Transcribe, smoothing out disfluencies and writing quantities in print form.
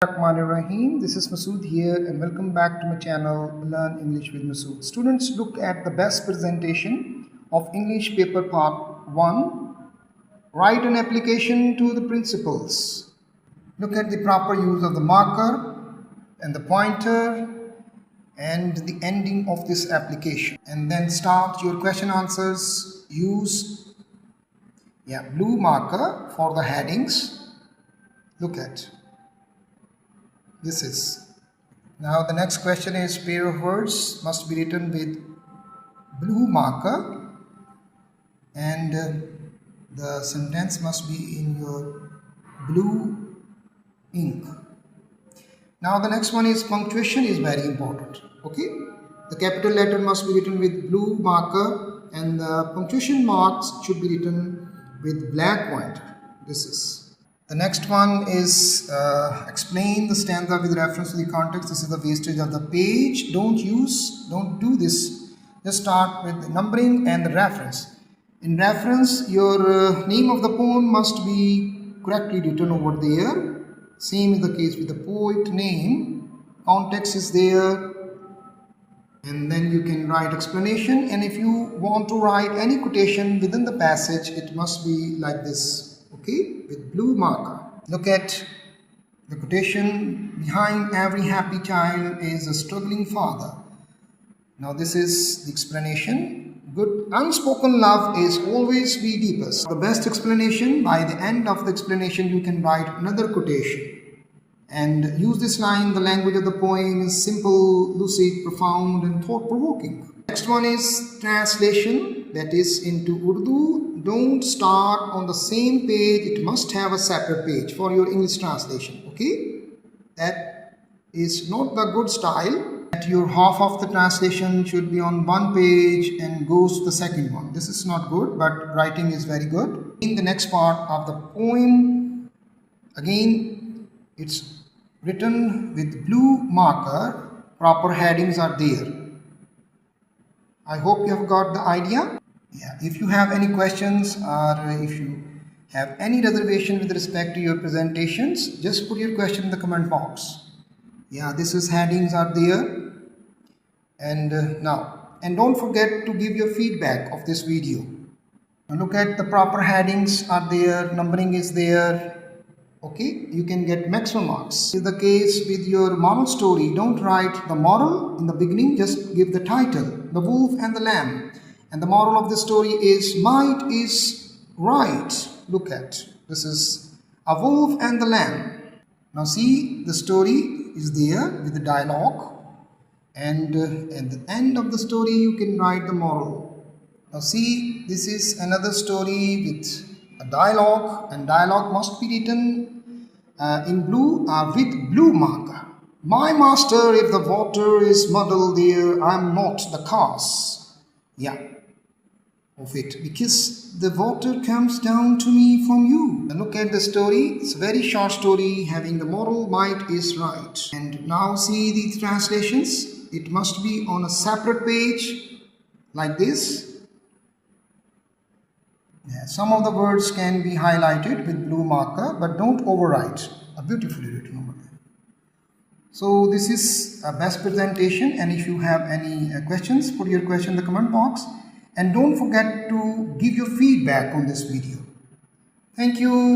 Rahim. This is Masood here and welcome back to my channel Learn English with Masood. Students, look at the best presentation of English paper part 1. Write an application to the principles. Look at the proper use of the marker and the pointer and the ending of this application. And then start your question answers. Use blue marker for the headings. Look at this is. Now the next question is pair of words must be written with blue marker and the sentence must be in your blue ink. Now the next one is punctuation is very important. Okay, the capital letter must be written with blue marker and the punctuation marks should be written with black pointer. This is. The next one is explain the stanza with reference to the context. This is the wastage of the page. Don't do this. Just start with the numbering and the reference. In reference, your name of the poem must be correctly written over there. Same is the case with the poet name. Context is there. And then you can write explanation. And if you want to write any quotation within the passage, it must be like this. Okay, with blue marker. Look at the quotation. Behind every happy child is a struggling father. Now this is the explanation. Good unspoken love is always be deepest. The best explanation, by the end of the explanation you can write another quotation and use this line. The language of the poem is simple, lucid, profound and thought-provoking. Next one is translation, that is into Urdu. Don't start on the same page, it must have a separate page for your English translation. Okay, that is not the good style. That your half of the translation should be on one page and goes to the second one. This is not good, but writing is very good. In the next part of the poem, again it's written with blue marker, proper headings are there. I hope you have got the idea. If you have any questions or if you have any reservation with respect to your presentations, just put your question in the comment box. This is headings are there. And and don't forget to give your feedback of this video. Now look at the proper headings are there, numbering is there. Okay, you can get maximum marks. In the case with your moral story, don't write the moral in the beginning, just give the title, The Wolf and the Lamb. And the moral of the story is might is right. Look at, this is a wolf and the lamb. Now see, the story is there with the dialogue. And at the end of the story, you can write the moral. Now see, this is another story with a dialogue, and dialogue must be written in blue with blue marker. My master, if the water is muddled there, I'm not the cause. Of it, because the water comes down to me from you. Now look at the story. It's a very short story having the moral might is right. And now see the translations. It must be on a separate page like this. Some of the words can be highlighted with blue marker, but don't overwrite. Beautifully written over there. So this is a best presentation, and if you have any questions, put your question in the comment box. And don't forget to give your feedback on this video. Thank you.